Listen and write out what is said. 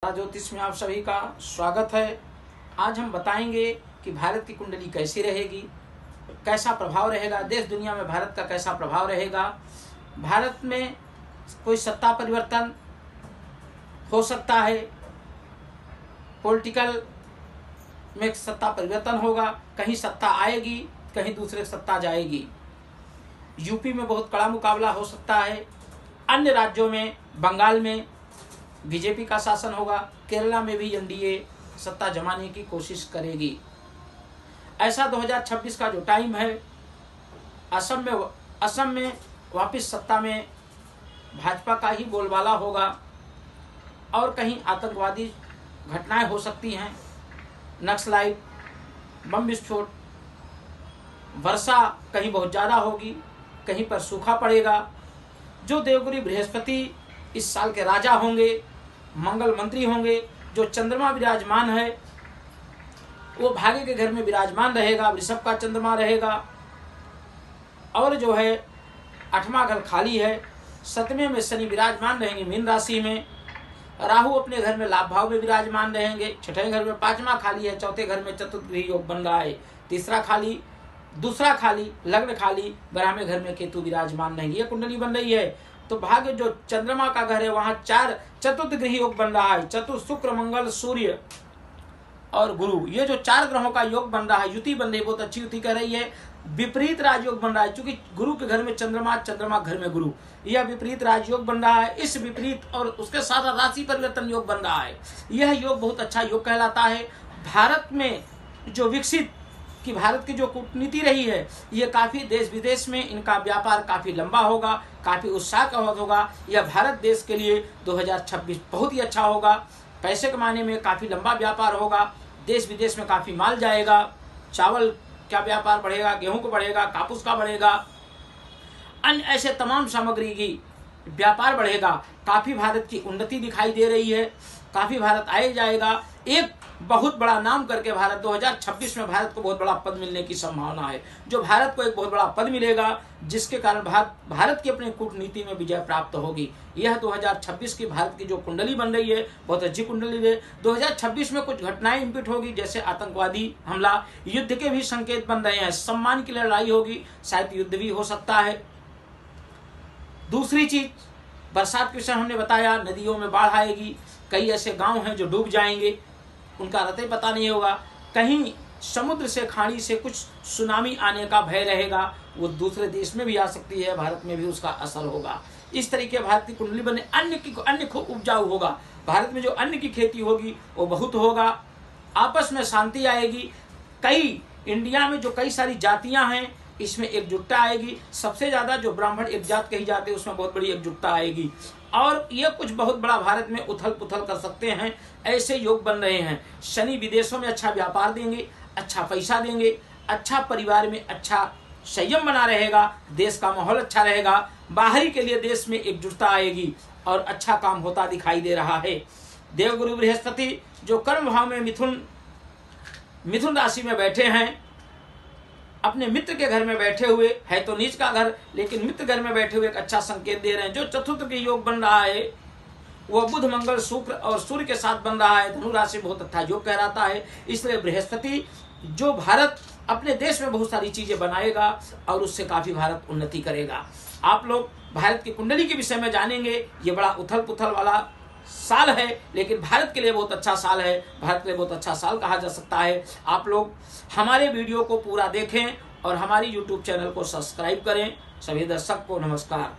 माता ज्योतिष में आप सभी का स्वागत है। आज हम बताएंगे कि भारत की कुंडली कैसी रहेगी, कैसा प्रभाव रहेगा, देश दुनिया में भारत का कैसा प्रभाव रहेगा, भारत में कोई सत्ता परिवर्तन हो सकता है, पॉलिटिकल में सत्ता परिवर्तन होगा, कहीं सत्ता आएगी कहीं दूसरे सत्ता जाएगी, यूपी में बहुत कड़ा मुकाबला हो सकता है, अन्य राज्यों में बंगाल में बीजेपी का शासन होगा, केरला में भी एनडीए सत्ता जमाने की कोशिश करेगी। ऐसा 2026 का जो टाइम है, असम में वापस सत्ता में भाजपा का ही बोलबाला होगा और कहीं आतंकवादी घटनाएं हो सकती हैं, नक्सलाइट, बम विस्फोट, वर्षा कहीं बहुत ज़्यादा होगी, कहीं पर सूखा पड़ेगा। जो देवगुरु बृहस्पति इस साल के राजा होंगे, मंगल मंत्री होंगे, जो चंद्रमा विराजमान है वो भाग्य के घर में विराजमान रहेगा, वृषभ का चंद्रमा रहेगा और जो है 8वां घर खाली है। 7वें में शनि विराजमान रहेंगे मीन राशि में, राहु अपने घर में लाभ भाव में विराजमान रहेंगे, 6ठे घर में 5वां खाली है, 4थे घर में चतुर्ग्रही योग बन रहा है, तीसरा खाली, दूसरा खाली, लग्न खाली, 12वें घर में केतु विराजमान रहेंगे। ये कुंडली बन रही है तो भाग्य जो चंद्रमा का घर है वहां 4 चतुर्ग्रही योग बन रहा है, चतुर्थ शुक्र मंगल सूर्य और गुरु, ये जो 4 ग्रहों का योग बन रहा है, युति बन रही है, बहुत अच्छी युति कर रही है। विपरीत राजयोग बन रहा है क्योंकि गुरु के घर में चंद्रमा, चंद्रमा घर में गुरु, यह विपरीत राजयोग बन रहा है। इस विपरीत और उसके साथ राशि परिवर्तन योग बन रहा है, यह योग बहुत अच्छा योग कहलाता है। भारत में जो विकसित कि भारत की जो कूटनीति रही है, ये काफी देश विदेश में इनका व्यापार काफी लंबा होगा, काफी उत्साह का होगा। यह भारत देश के लिए 2026 बहुत ही अच्छा होगा। पैसे कमाने में काफी लंबा व्यापार होगा, देश विदेश में काफी माल जाएगा, चावल का व्यापार बढ़ेगा, गेहूं का बढ़ेगा, कापूस का बढ़ेगा, अन्य ऐसे तमाम सामग्री की व्यापार बढ़ेगा। काफी भारत की उन्नति दिखाई दे रही है, काफी भारत आए जाएगा। एक बहुत बड़ा नाम करके भारत 2026 में भारत को बहुत बड़ा पद मिलने की संभावना है, जो भारत को एक बहुत बड़ा पद मिलेगा जिसके कारण भारत की अपनी कूटनीति में विजय प्राप्त होगी। यह 2026 की भारत की जो कुंडली बन रही है बहुत अच्छी कुंडली है। 2026 में कुछ घटनाएं इम्पिट होगी, जैसे आतंकवादी हमला, युद्ध के भी संकेत बन रहे हैं, सम्मान की लड़ाई होगी, शायद युद्ध भी हो सकता है। दूसरी चीज, बरसात के विषय हमने बताया, नदियों में बाढ़ आएगी, कई ऐसे गांव हैं जो डूब जाएंगे, उनका रते पता नहीं होगा, कहीं समुद्र से, खाड़ी से कुछ सुनामी आने का भय रहेगा, वो दूसरे देश में भी आ सकती है, भारत में भी उसका असर होगा। इस तरीके भारत की कुंडली बने, अन्य खूब उपजाऊ होगा, भारत में जो अन्न की खेती होगी वो बहुत होगा, आपस में शांति आएगी। कई इंडिया में जो कई सारी जातियां हैं इसमें एकजुटता आएगी, सबसे ज्यादा जो ब्राह्मण एक जात कही जाती है उसमें बहुत बड़ी एकजुटता आएगी और ये कुछ बहुत बड़ा भारत में उथल पुथल कर सकते हैं, ऐसे योग बन रहे हैं। शनि विदेशों में अच्छा व्यापार देंगे, अच्छा पैसा देंगे, अच्छा परिवार में अच्छा संयम बना रहेगा, देश का माहौल अच्छा रहेगा, बाहरी के लिए देश में एकजुटता आएगी और अच्छा काम होता दिखाई दे रहा है। देवगुरु बृहस्पति जो कर्म भाव में मिथुन राशि में बैठे हैं, अपने मित्र के घर में बैठे हुए है, तो नीच का घर लेकिन मित्र घर में बैठे हुए एक अच्छा संकेत दे रहे हैं। जो चतुर्थ के योग बन रहा है वह बुध मंगल शुक्र और सूर्य के साथ बन रहा है, धनु राशि बहुत अच्छा योग कहलाता है। इसलिए बृहस्पति जो भारत अपने देश में बहुत सारी चीजें बनाएगा और उससे काफी भारत उन्नति करेगा। आप लोग भारत की कुंडली के विषय में जानेंगे, ये बड़ा उथल पुथल वाला साल है लेकिन भारत के लिए बहुत अच्छा साल है, भारत के लिए बहुत अच्छा साल कहा जा सकता है। आप लोग हमारे वीडियो को पूरा देखें और हमारी YouTube चैनल को सब्सक्राइब करें। सभी दर्शक को नमस्कार।